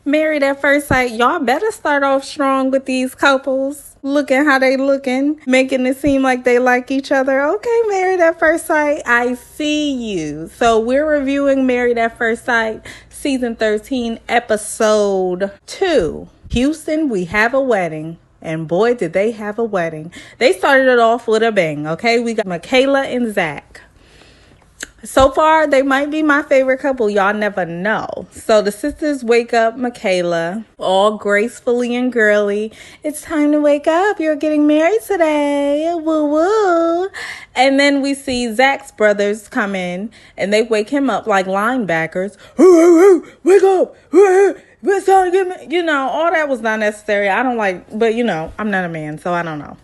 Married at first sight, y'all better start off strong with these couples. Looking how they looking, making it seem like they like each other. Okay, Married at First Sight, I see you. So we're reviewing Married at First Sight, season 13, episode 2. Houston, we have a wedding. And boy, did they have a wedding. They started it off with a bang, okay? We got Makayla and Zack. So far, they might be my favorite couple. Y'all never know. So the sisters wake up Makayla, all gracefully and girly. It's time to wake up. You're getting married today. Woo woo. And then we see Zach's brothers come in, and they wake him up like linebackers. Wake up. It's time to get married. You know, all that was not necessary. I don't like, but you know, I'm not a man, so I don't know.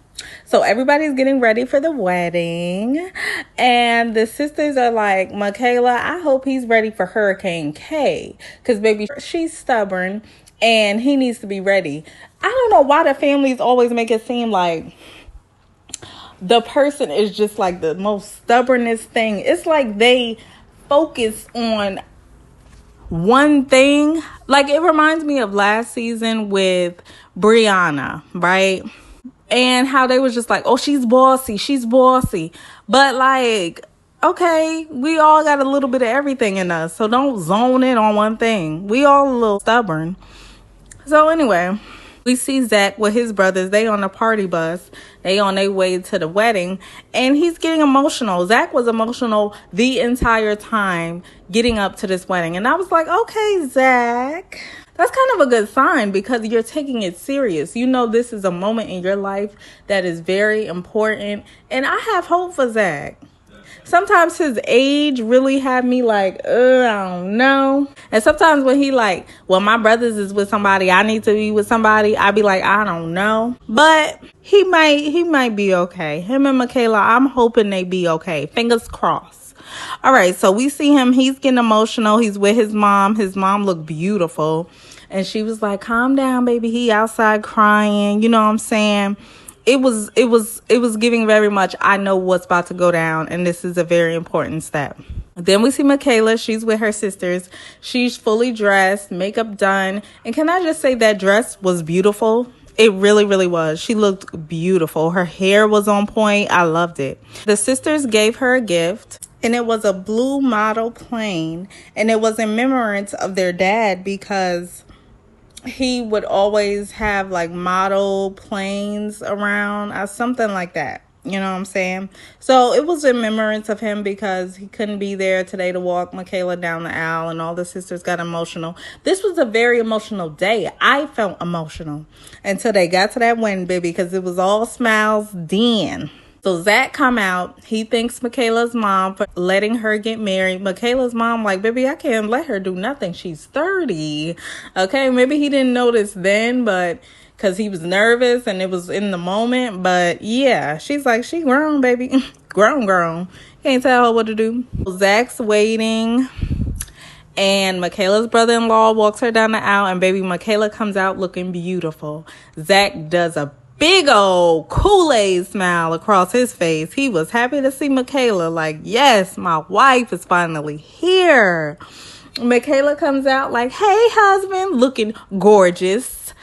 So everybody's getting ready for the wedding. And the sisters are like, Makayla, I hope he's ready for Hurricane K. Because, baby, she's stubborn and he needs to be ready. I don't know why the families always make it seem like the person is just like the most stubbornest thing. It's like they focus on one thing. Like, it reminds me of last season with Brianna, right? And how they was just like, oh, she's bossy. But like, okay, we all got a little bit of everything in us. So don't zone in on one thing. We all a little stubborn. So anyway, we see Zach with his brothers. They on a party bus. They on their way to the wedding. And he's getting emotional. Zach was emotional the entire time getting up to this wedding. And I was like, okay, Zach. That's kind of a good sign because you're taking it serious. You know, this is a moment in your life that is very important. And I have hope for Zach. Sometimes his age really had me like, I don't know. And sometimes when he like, well, my brothers is with somebody, I need to be with somebody, I be like, I don't know. But he might be okay. Him and Makayla, I'm hoping they be okay. Fingers crossed. All right, so we see him. He's getting emotional. He's with his mom. His mom looked beautiful. And she was like, calm down, baby. He outside crying. You know what I'm saying? It was giving very much, I know what's about to go down. And this is a very important step. Then we see Makayla. She's with her sisters. She's fully dressed, makeup done. And can I just say that dress was beautiful? It really, really was. She looked beautiful. Her hair was on point. I loved it. The sisters gave her a gift. And it was a blue model plane. And it was in remembrance of their dad because he would always have like model planes around, something like that. You know what I'm saying? So it was in remembrance of him because he couldn't be there today to walk Makayla down the aisle, and all the sisters got emotional. This was a very emotional day. I felt emotional until they got to that wedding, baby, because it was all smiles then. So Zach come out. He thanks Makayla's mom for letting her get married. Makayla's mom like, baby, I can't let her do nothing. She's 30. Okay, maybe he didn't notice then, but because he was nervous and it was in the moment. But yeah, she's like, she grown, baby. grown. Can't tell her what to do. Zach's waiting. And Makayla's brother-in-law walks her down the aisle. And baby, Makayla comes out looking beautiful. Zach does a big old Kool-Aid smile across his face. He was happy to see Makayla. Like, yes, my wife is finally here. Makayla comes out like, hey, husband, looking gorgeous,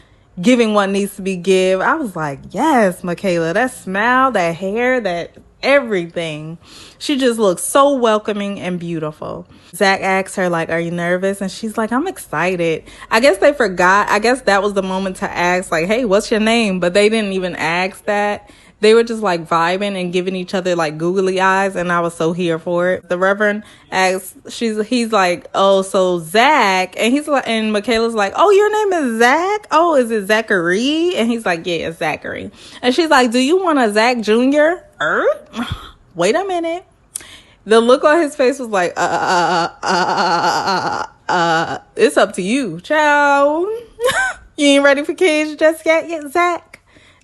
giving what needs to be given. I was like, yes, Makayla, that smile, that hair, that everything. She just looks so welcoming and beautiful. Zach asks her, like, are you nervous? And she's like, I'm excited. I guess they forgot. I guess that was the moment to ask, like, hey, what's your name? But they didn't even ask that. They were just like vibing and giving each other like googly eyes, and I was so here for it. The Reverend asks, he's like, oh, so Zach, and he's like, and Makayla's like, oh, your name is Zach? Oh, is it Zachary? And he's like, yeah, it's Zachary. And she's like, do you want a Zach Jr.? Wait a minute. The look on his face was like, it's up to you, child. You ain't ready for kids just yet, Zach?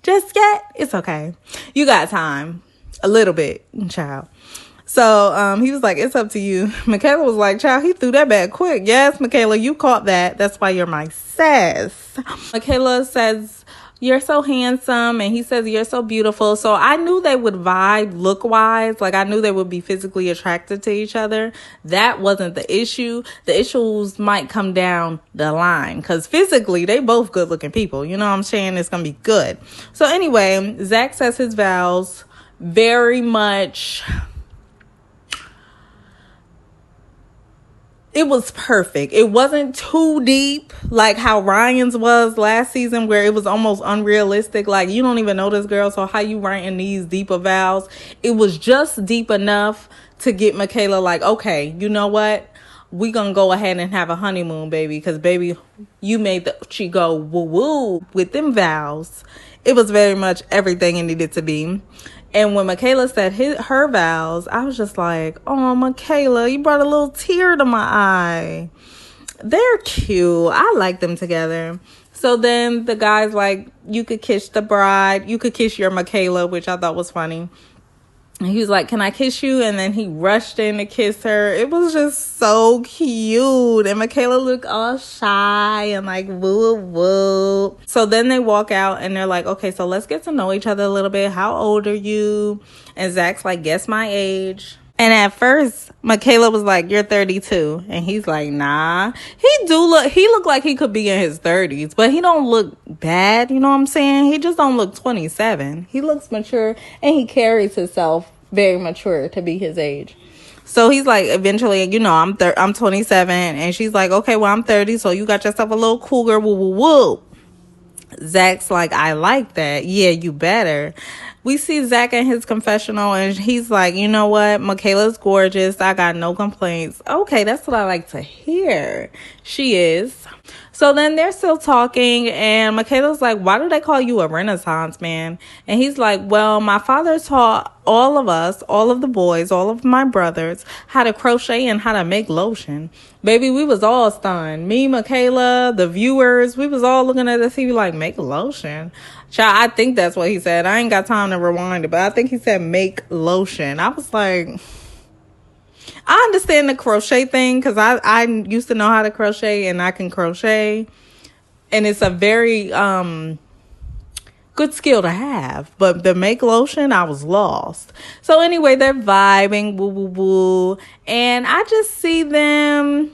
Just yet? It's okay. You got time. A little bit, child. So he was like, it's up to you. Makayla was like, child, he threw that back quick. Yes, Makayla, you caught that. That's why you're my sis. Makayla says, you're so handsome, and he says you're so beautiful. So I knew they would vibe look wise. Like, I knew they would be physically attracted to each other. That wasn't the issue. The issues might come down the line, because physically they both good looking people. You know what I'm saying? It's gonna be good. So anyway, Zach says his vows. Very much, it was perfect. It wasn't too deep like how Ryan's was last season, where it was almost unrealistic. Like, you don't even know this girl, so how you writing these deeper vows? It was just deep enough to get Makayla like, okay, you know what? We gonna go ahead and have a honeymoon, baby, because baby, you made she go woo woo with them vows. It was very much everything it needed to be. And when Makayla said her vows, I was just like, oh, Makayla, you brought a little tear to my eye. They're cute. I like them together. So then the guy's like, you could kiss the bride. You could kiss your Makayla, which I thought was funny. And he was like, can I kiss you? And then he rushed in to kiss her. It was just so cute. And Makayla looked all shy and like, woo, woo. So then they walk out and they're like, okay, so let's get to know each other a little bit. How old are you? And Zach's like, guess my age. And at first, Makayla was like, you're 32. And he's like, nah. He look like he could be in his 30s, but he don't look bad. You know what I'm saying? He just don't look 27. He looks mature, and he carries himself very mature to be his age. So he's like, eventually, you know, I'm 27. And she's like, okay, well, I'm 30. So you got yourself a little cougar. Woo, woo, woo. Zach's like, I like that. Yeah, you better. We see Zach in his confessional, and he's like, you know what? Makayla's gorgeous. I got no complaints. Okay, that's what I like to hear. She is. So then they're still talking, and Makayla's like, why do they call you a Renaissance man? And he's like, well, my father taught all of us, all of the boys, all of my brothers, how to crochet and how to make lotion. Baby, we was all stunned. Me, Makayla, the viewers, we was all looking at the TV like, make lotion? Child, I think that's what he said. I ain't got time to rewind it, but I think he said make lotion. I was like, I understand the crochet thing, because I used to know how to crochet, and I can crochet, and it's a very good skill to have. But the make lotion, I was lost. So anyway, they're vibing, woo woo woo, and I just see them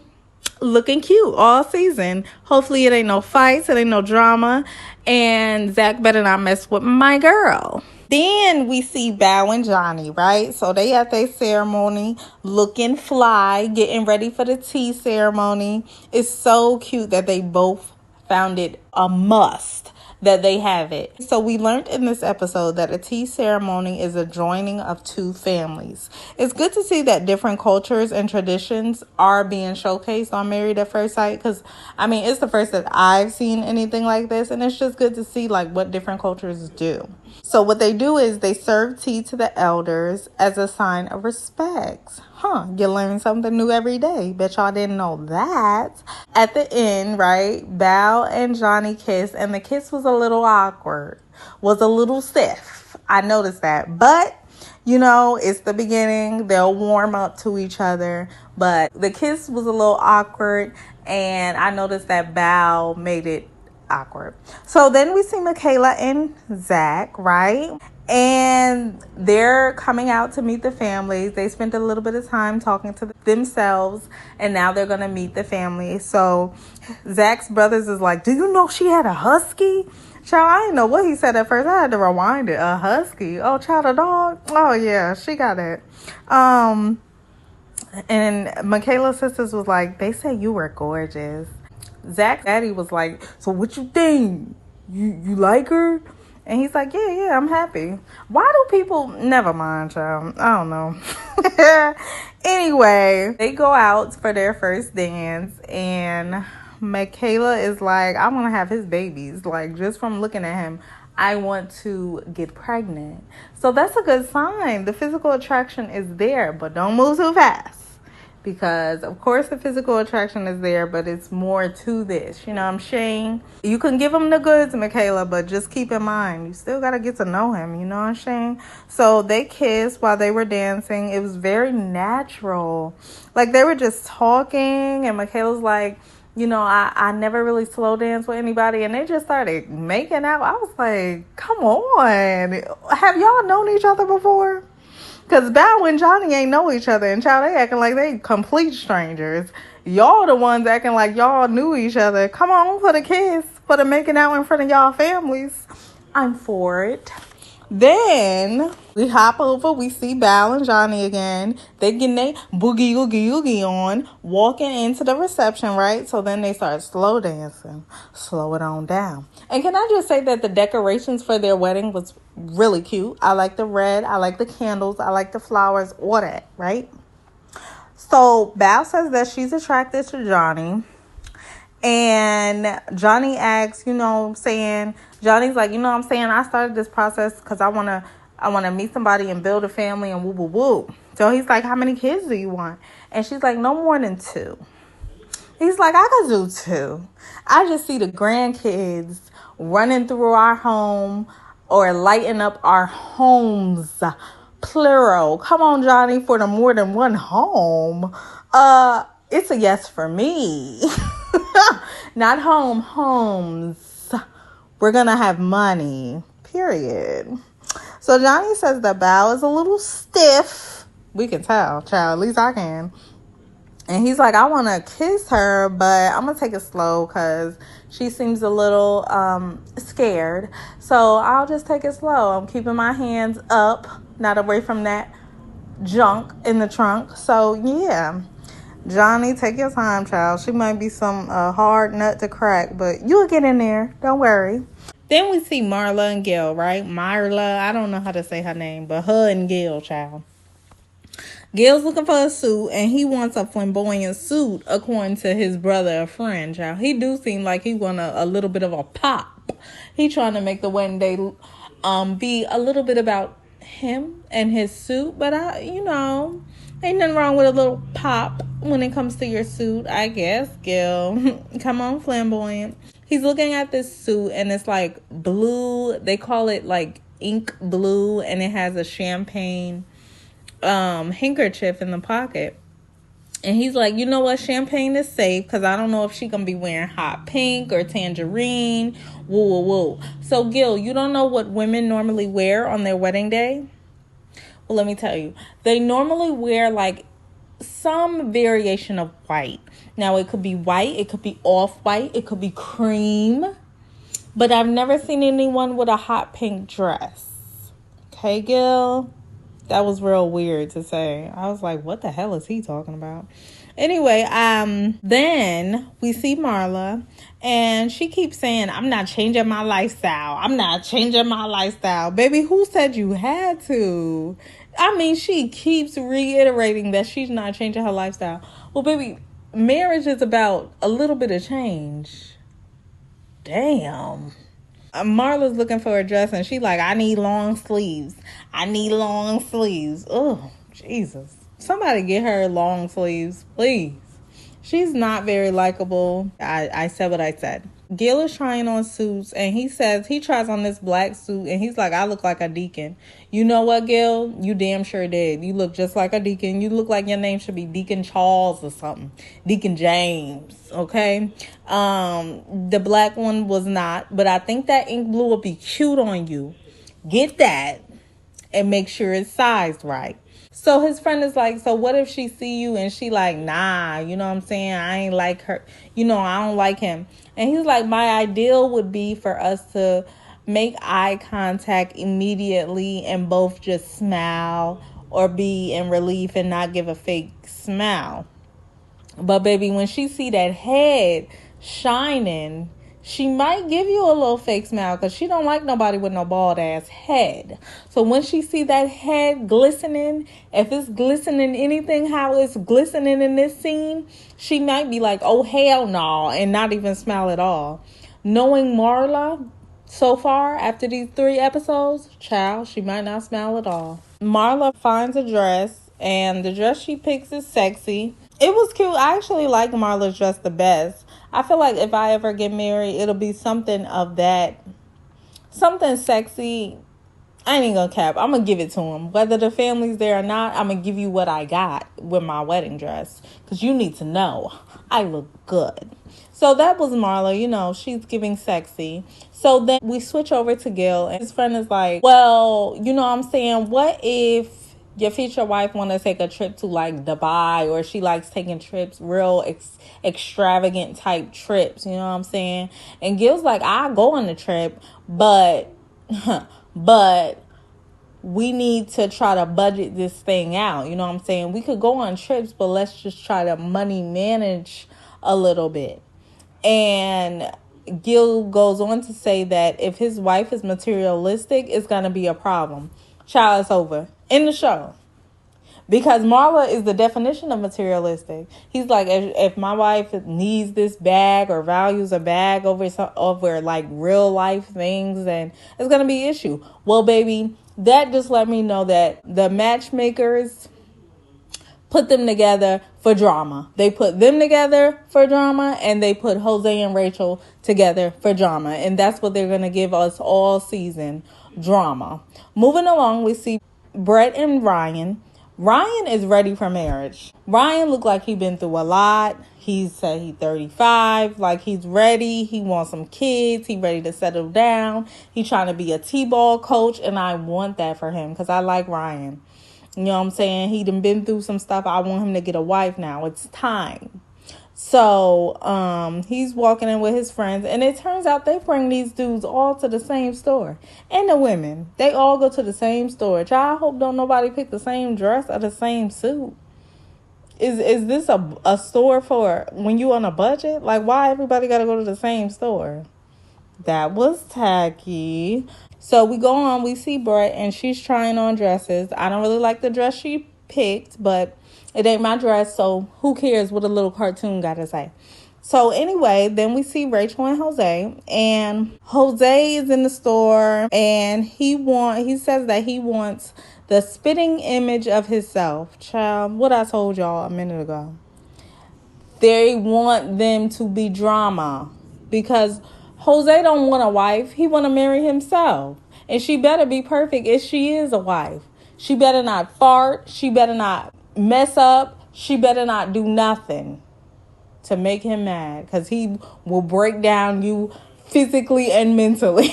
looking cute all season. Hopefully it ain't no fights, it ain't no drama, and Zach better not mess with my girl. Then we see Bao and Johnny, right? So they at their ceremony, looking fly, getting ready for the tea ceremony. It's so cute that they both found it a must that they have it. So we learned in this episode that a tea ceremony is a joining of two families. It's good to see that different cultures and traditions are being showcased on Married at First Sight, because I mean, it's the first that I've seen anything like this, and it's just good to see like what different cultures do. So what they do is they serve tea to the elders as a sign of respect. You learn something new every day. Bet y'all didn't know that. At the end, right, Bao and Johnny kiss, and the kiss was a little awkward, was a little stiff. I noticed that. But, you know, it's the beginning. They'll warm up to each other. But the kiss was a little awkward, and I noticed that Bao made it awkward. So then we see Makayla and Zach, right? And they're coming out to meet the families. They spent a little bit of time talking to themselves, and now they're going to meet the family. So Zach's brothers is like, do you know she had a husky? Child, I didn't know what he said at first. I had to rewind it. A husky? Oh, child, a dog? Oh, yeah, she got it. And Makayla's sisters was like, they said you were gorgeous. Zach's daddy was like, so what you think? You like her? And he's like, yeah, I'm happy. Why do people... Never mind, child. I don't know. Anyway, they go out for their first dance, and Makayla is like, I want to have his babies. Like, just from looking at him, I want to get pregnant. So that's a good sign. The physical attraction is there, but don't move too fast. Because, of course, the physical attraction is there, but it's more to this. You know what I'm saying? You can give him the goods, Makayla, but just keep in mind, you still got to get to know him. You know what I'm saying? So they kissed while they were dancing. It was very natural. Like, they were just talking, and Makayla's like, I never really slow dance with anybody, and they just started making out. I was like, come on. Have y'all known each other before? Because Bao and Johnny ain't know each other, and child, they acting like they complete strangers. Y'all the ones acting like y'all knew each other. Come on, for the kiss, for the making out in front of y'all families. I'm for it. Then we hop over, we see Bao and Johnny again. They getting they boogie oogie oogie on, walking into the reception, right? So then they start slow dancing. Slow it on down. And can I just say that the decorations for their wedding was really cute. I like the red, I like the candles, I like the flowers, all that, right? So Bao says that she's attracted to Johnny. And Johnny asks, Johnny's like, I started this process because I wanna meet somebody and build a family and woo woo woo. So he's like, how many kids do you want? And she's like, no more than 2. He's like, I could do 2. I just see the grandkids running through our home or lighting up our homes. Plural. Come on, Johnny, for the more than one home. It's a yes for me. Not homes. We're gonna have money. Period. So Johnny says that Bao is a little stiff. We can tell, child. At least I can. And he's like, I want to kiss her, but I'm going to take it slow because she seems a little scared. So I'll just take it slow. I'm keeping my hands up, not away from that junk in the trunk. So, yeah. Johnny, take your time, child. She might be some hard nut to crack, but you'll get in there. Don't worry. Then we see Myrla and Gil, right? Myrla, I don't know how to say her name, but her and Gil, child. Gil's looking for a suit, and he wants a flamboyant suit, according to his brother, a friend, child. He do seem like he want a little bit of a pop. He trying to make the wedding day be a little bit about him and his suit, but ain't nothing wrong with a little pop when it comes to your suit, I guess, Gil. Come on, flamboyant. He's looking at this suit, and it's like blue. They call it like ink blue, and it has a champagne handkerchief in the pocket. And he's like, you know what, champagne is safe because I don't know if she gonna be wearing hot pink or tangerine. Woo woo woo. So Gil, you don't know what women normally wear on their wedding day? Well, let me tell you. They normally wear like some variation of white. Now it could be white, it could be off-white, it could be cream. But I've never seen anyone with a hot pink dress. Okay, Gil? That was real weird to say. I was like, what the hell is he talking about? Anyway, then we see Myrla, and she keeps saying, I'm not changing my lifestyle. I'm not changing my lifestyle. Baby, who said you had to? I mean, she keeps reiterating that she's not changing her lifestyle. Well, baby, marriage is about a little bit of change. Damn. Marla's looking for a dress, and she like, I need long sleeves. I need long sleeves. Oh, Jesus. Somebody get her long sleeves, please. She's not very likable. I said what I said. Gil is trying on suits, and he says he tries on this black suit, and he's like, I look like a deacon. You know what, Gil? You damn sure did. You look just like a deacon. You look like your name should be Deacon Charles or something. Deacon James, okay? The black one was not, but I think that ink blue will be cute on you. Get that and make sure it's sized right. So his friend is like, so what if she see you and she like, nah, you know what I'm saying? I ain't like her. I don't like him. And he's like, my ideal would be for us to make eye contact immediately and both just smile or be in relief and not give a fake smile. But baby, when she see that head shining, she might give you a little fake smile because she don't like nobody with no bald ass head. So when she see that head glistening, if it's glistening anything how it's glistening in this scene, she might be like, oh hell no, and not even smile at all. Knowing Myrla so far after these 3 episodes, child, she might not smile at all. Myrla finds a dress, and the dress she picks is sexy. It was cute. I actually like Myrla's dress the best. I feel like if I ever get married, it'll be something of that, something sexy I ain't gonna cap. I'm gonna give it to him. Whether the family's there or not, I'm gonna give you what I got with my wedding dress. Because you need to know I look good. So that was Marla. You know, she's giving sexy. So then we switch over to Gil. And his friend is like, well, you know what I'm saying? What if your future wife want to take a trip to like Dubai, or she likes taking trips, real extravagant type trips, you know what I'm saying? And Gil's like, I go on the trip, but but we need to try to budget this thing out, you know what I'm saying? We could go on trips, but let's just try to money manage a little bit. And Gil goes on to say that if his wife is materialistic, it's going to be a problem. Child, it's over. In the show. Because Marla is the definition of materialistic. He's like, if my wife needs this bag or values a bag over like real life things, then it's going to be an issue. Well, baby, that just let me know that the matchmakers put them together for drama. They put them together for drama, and they put Jose and Rachel together for drama. And that's what they're going to give us all season, drama. Moving along, we see Brett and Ryan. Ryan is ready for marriage. Ryan looked like he'd been through a lot. He said he's 35, like he's ready. He wants some kids. He's ready to settle down. He's trying to be a T-ball coach, and I want that for him because I like Ryan. You know what I'm saying? He done been through some stuff. I want him to get a wife now. It's time. So he's walking in with his friends, and it turns out they bring these dudes all to the same store. And the women, they all go to the same store. I hope don't nobody pick the same dress or the same suit. Is this a store for when you on a budget? Like, why everybody got to go to the same store? That was tacky. So we go on, we see Brett, and she's trying on dresses. I don't really like the dress she picked, but it ain't my dress, so who cares what a little cartoon got to say. So anyway, then we see Rachel and Jose, and Jose is in the store, and he says that he wants the spitting image of himself. Child, what I told y'all a minute ago. They want them to be drama because Jose don't want a wife. He want to marry himself. And she better be perfect if she is a wife. She better not fart. She better not mess up. She better not do nothing to make him mad, because he will break down you physically and mentally.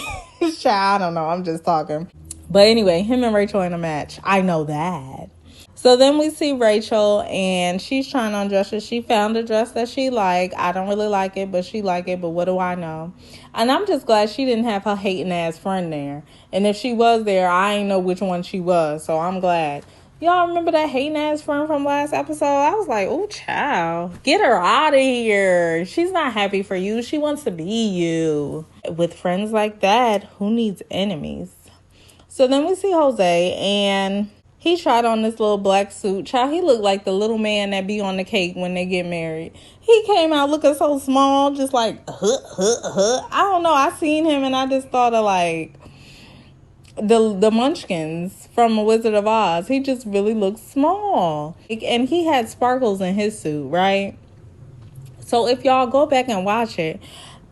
I don't know. I'm just talking. But anyway, him and Rachel in a match. I know that. So then we see Rachel, and she's trying on dresses. She found a dress that she liked. I don't really like it, but she like it. But what do I know? And I'm just glad she didn't have her hating ass friend there. And if she was there, I ain't know which one she was. So I'm glad. Y'all remember that hating ass friend from last episode? I was like, oh, child, get her out of here. She's not happy for you. She wants to be you. With friends like that, who needs enemies? So then we see Jose, and he tried on this little black suit. Child, he looked like the little man that be on the cake when they get married. He came out looking so small, just like, I don't know. I seen him, and I just thought of like the Munchkins from Wizard of Oz. He just really looked small. And he had sparkles in his suit, right? So if y'all go back and watch it,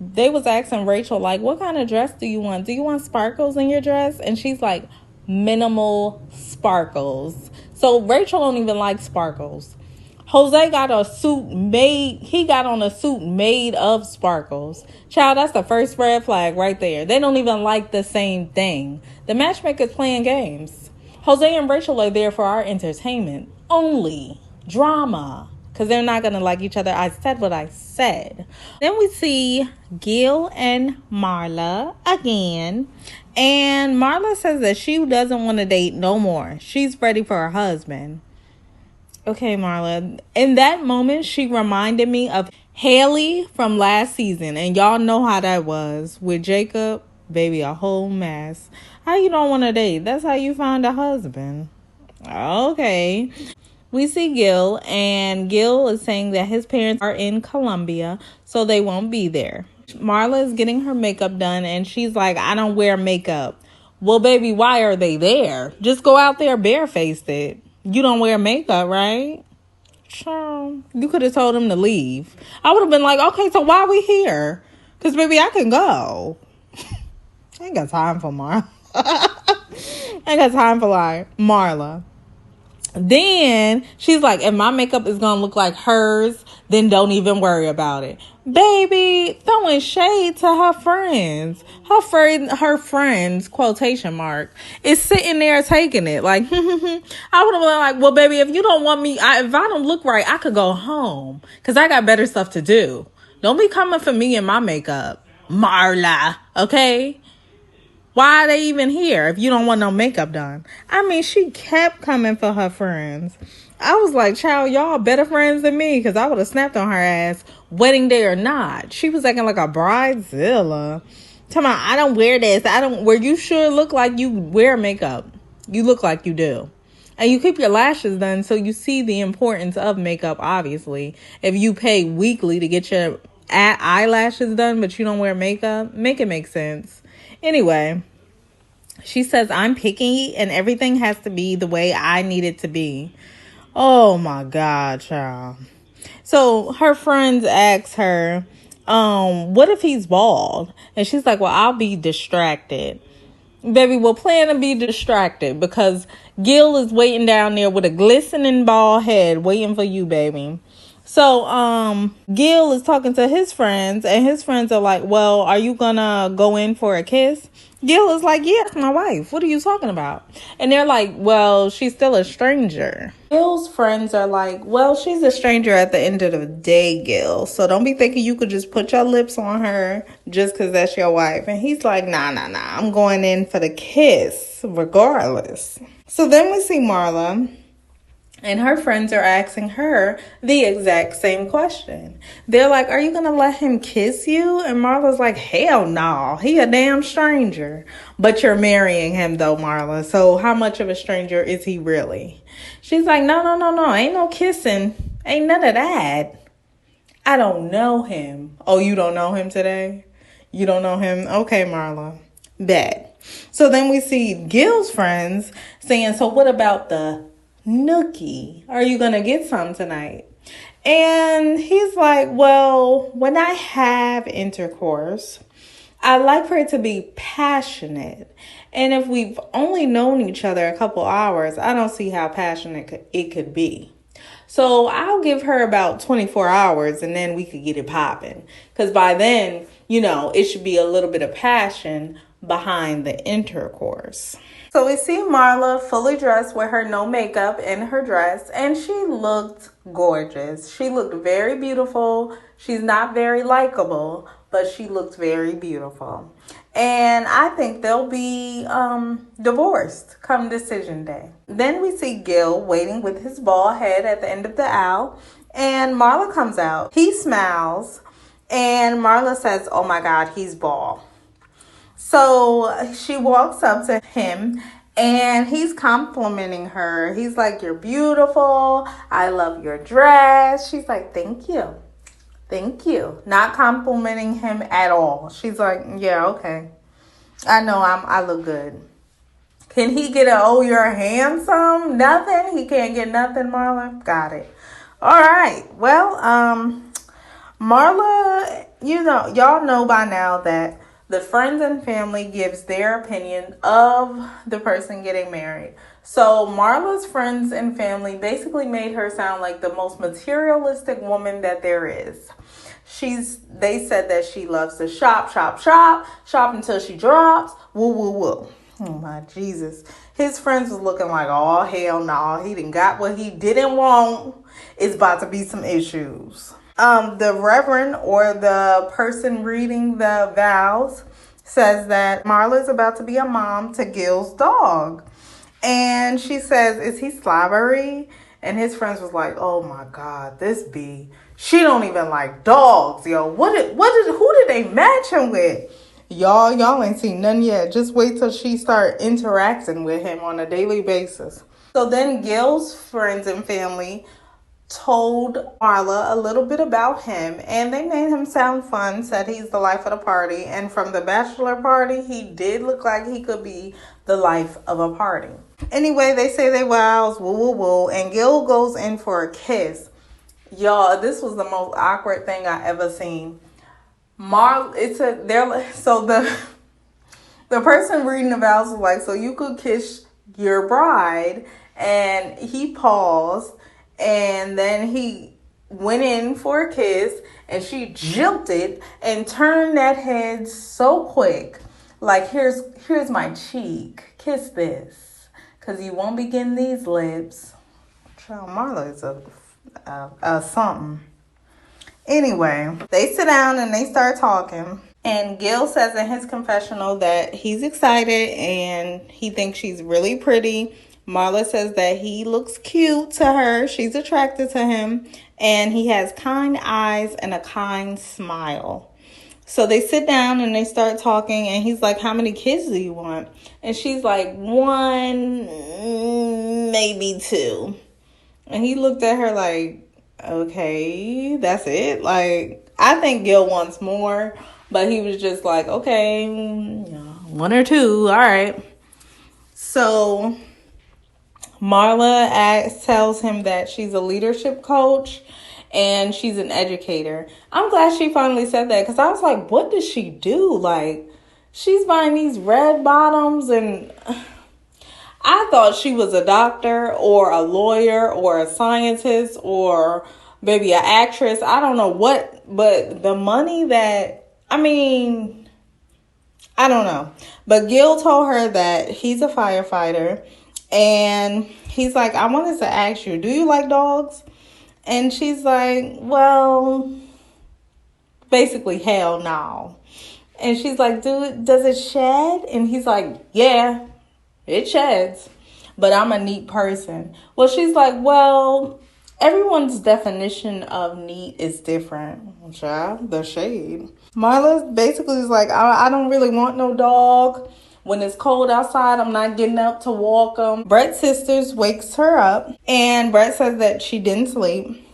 they was asking Rachel, like, what kind of dress do you want? Do you want sparkles in your dress? And she's like, minimal sparkles. So Rachel don't even like sparkles. Jose got a suit made, he got on a suit made of sparkles. Child, that's the first red flag right there. They don't even like the same thing. The matchmaker's playing games. Jose and Rachel are there for our entertainment only. Drama. Because they're not going to like each other. I said what I said. Then we see Gil and Myrla again. And Myrla says that she doesn't want to date no more. She's ready for her husband. Okay, Myrla. In that moment, she reminded me of Haley from last season. And y'all know how that was. With Jacob, baby, a whole mess. How you don't want to date? That's how you find a husband. Okay. We see Gil, and Gil is saying that his parents are in Colombia, so they won't be there. Myrla is getting her makeup done, and she's like, I don't wear makeup. Well, baby, why are they there? Just go out there barefaced it. You don't wear makeup, right? Sure. You could have told him to leave. I would have been like, okay, so why are we here? Because, baby, I can go. I ain't got time for Myrla. I ain't got time for like Myrla. Then she's like, if my makeup is gonna look like hers, then don't even worry about it. Baby, throwing shade to her friends. Her friends, quotation mark, is sitting there taking it. Like, I would have been like, well, baby, if you don't want me, if I don't look right, I could go home. Because I got better stuff to do. Don't be coming for me and my makeup. Myrla, okay? Why are they even here if you don't want no makeup done? I mean, she kept coming for her friends. I was like, child, y'all better friends than me, because I would have snapped on her ass, wedding day or not. She was acting like a bridezilla. Tell me, I don't wear this. Where you should look like you wear makeup. You look like you do. And you keep your lashes done so you see the importance of makeup, obviously. If you pay weekly to get your eyelashes done, but you don't wear makeup, make it make sense. Anyway, she says, I'm picky and everything has to be the way I need it to be. Oh my God, child. So her friends ask her, what if he's bald? And she's like, well, I'll be distracted. Baby, we'll plan to be distracted because Gil is waiting down there with a glistening bald head waiting for you, baby. So, Gil is talking to his friends, and his friends are like, well, are you gonna go in for a kiss? Gil is like, yeah, that's my wife. What are you talking about? And they're like, well, she's still a stranger. Gil's friends are like, well, she's a stranger at the end of the day, Gil. So don't be thinking you could just put your lips on her just because that's your wife. And he's like, nah. I'm going in for the kiss regardless. So then we see Myrla. And her friends are asking her the exact same question. They're like, are you going to let him kiss you? And Marla's like, hell no. He a damn stranger. But you're marrying him though, Myrla. So how much of a stranger is he really? She's like, no. Ain't no kissing. Ain't none of that. I don't know him. Oh, you don't know him today? You don't know him? Okay, Myrla. Bet. So then we see Gil's friends saying, so what about the nookie? Are you gonna get some tonight? And he's like, well, when I have intercourse, I like for it to be passionate. And if we've only known each other a couple hours, I don't see how passionate it could be. So I'll give her about 24 hours and then we could get it popping. Because by then, it should be a little bit of passion behind the intercourse. So we see Myrla fully dressed with her no makeup in her dress, and she looked gorgeous. She looked very beautiful. She's not very likable, but she looked very beautiful. And I think they'll be divorced come decision day. Then we see Gil waiting with his bald head at the end of the aisle, and Myrla comes out. He smiles, and Myrla says, oh my God, he's bald. So she walks up to him and he's complimenting her. He's like, you're beautiful. I love your dress. She's like, thank you. Thank you. Not complimenting him at all. She's like, yeah, okay. I know I look good. Can he get a, oh, you're handsome? Nothing? He can't get nothing, Myrla? Got it. All right. Well, Myrla, y'all know by now that the friends and family gives their opinion of the person getting married. So Myrla's friends and family basically made her sound like the most materialistic woman that there is. They said that she loves to shop until she drops. Woo. Oh my Jesus. His friends was looking like, oh hell no, he done got what he didn't want. It's about to be some issues. The reverend or the person reading the vows says that Myrla is about to be a mom to Gil's dog. And she says, is he slobbery? And his friends was like, oh my God, this bee. She don't even like dogs, yo. Who did they match him with? Y'all ain't seen none yet. Just wait till she start interacting with him on a daily basis. So then Gil's friends and family told Myrla a little bit about him, and they made him sound fun, said he's the life of the party, and from the bachelor party, he did look like he could be the life of a party. Anyway, they say they vows, woo, and Gil goes in for a kiss. Y'all, this was the most awkward thing I ever seen. The person reading the vows was like, so you could kiss your bride. And he paused, and then he went in for a kiss, and she jilted and turned that head so quick. Like, here's my cheek. Kiss this, because you won't be getting these lips. Child, Myrla is a something. Anyway, they sit down and they start talking. And Gil says in his confessional that he's excited and he thinks she's really pretty. Myrla says that he looks cute to her. She's attracted to him. And he has kind eyes and a kind smile. So they sit down and they start talking. And he's like, how many kids do you want? And she's like, one, maybe two. And he looked at her like, okay, that's it. Like, I think Gil wants more. But he was just like, okay, one or two, all right. So Myrla tells him that she's a leadership coach and she's an educator. I'm glad she finally said that, because I was like, what does she do? Like, she's buying these red bottoms, and I thought she was a doctor or a lawyer or a scientist or maybe an actress. I don't know what, but the money that, I don't know. But Gil told her that he's a firefighter. And he's like, I wanted to ask you, do you like dogs? And she's like, well, basically, hell no. And she's like, does it shed? And he's like, yeah, it sheds. But I'm a neat person. Well, she's like, well, everyone's definition of neat is different. Child, the shade. Myrla basically is like, I don't really want no dog. When it's cold outside, I'm not getting up to walk them. Brett's sisters wakes her up, and Brett says that she didn't sleep.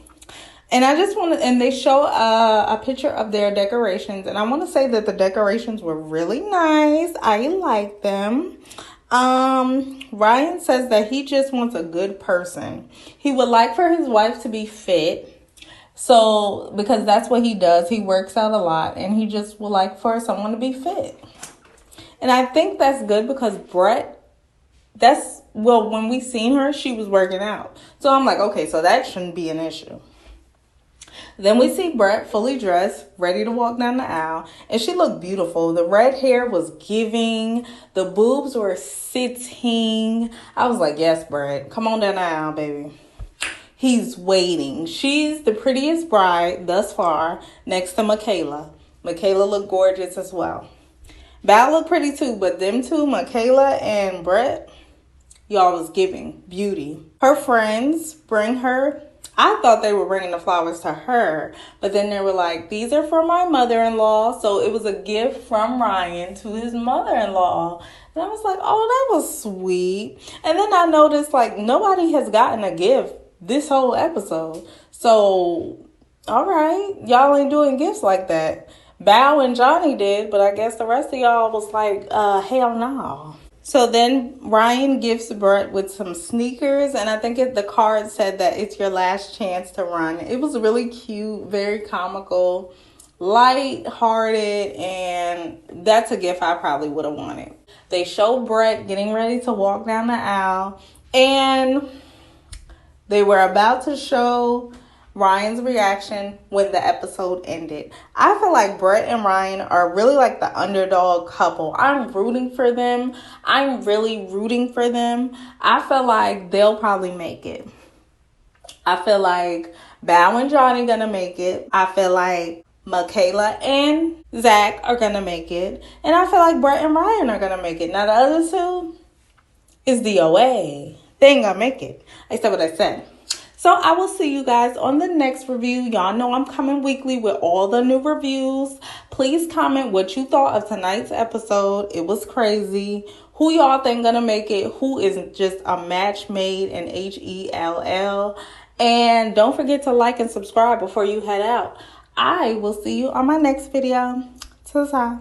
And I just want to, and they show a picture of their decorations, and I want to say that the decorations were really nice. I like them. Ryan says that he just wants a good person. He would like for his wife to be fit. So, because that's what he does. He works out a lot, and he just would like for someone to be fit. And I think that's good, because Brett, when we seen her, she was working out. So I'm like, okay, so that shouldn't be an issue. Then we see Brett fully dressed, ready to walk down the aisle. And she looked beautiful. The red hair was giving. The boobs were sitting. I was like, yes, Brett, come on down the aisle, baby. He's waiting. She's the prettiest bride thus far, next to Makayla. Makayla looked gorgeous as well. Bao looked pretty too, but them two, Makayla and Brett, y'all was giving beauty. Her friends bring her. I thought they were bringing the flowers to her, but then they were like, these are for my mother-in-law. So it was a gift from Ryan to his mother-in-law. And I was like, oh, that was sweet. And then I noticed, like, nobody has gotten a gift this whole episode. So, all right, y'all ain't doing gifts like that. Bao and Johnny did, but I guess the rest of y'all was like, hell no. So then Ryan gifts Brett with some sneakers, and I think the card said that it's your last chance to run. It was really cute, very comical, light-hearted, and that's a gift I probably would have wanted. They show Brett getting ready to walk down the aisle, and they were about to show Ryan's reaction when the episode ended. I feel like Brett and Ryan are really like the underdog couple. I'm rooting for them. I'm really rooting for them. I feel like they'll probably make it. I feel like Bao and Johnny gonna make it. I feel like Makayla and Zach are gonna make it. And I feel like Brett and Ryan are gonna make it. Now the other two is DOA. They ain't gonna make it. I said what I said. So I will see you guys on the next review. Y'all know I'm coming weekly with all the new reviews. Please comment what you thought of tonight's episode. It was crazy. Who y'all think gonna make it? Who is just a match made in HELL? And don't forget to like and subscribe before you head out. I will see you on my next video. Ta-ta.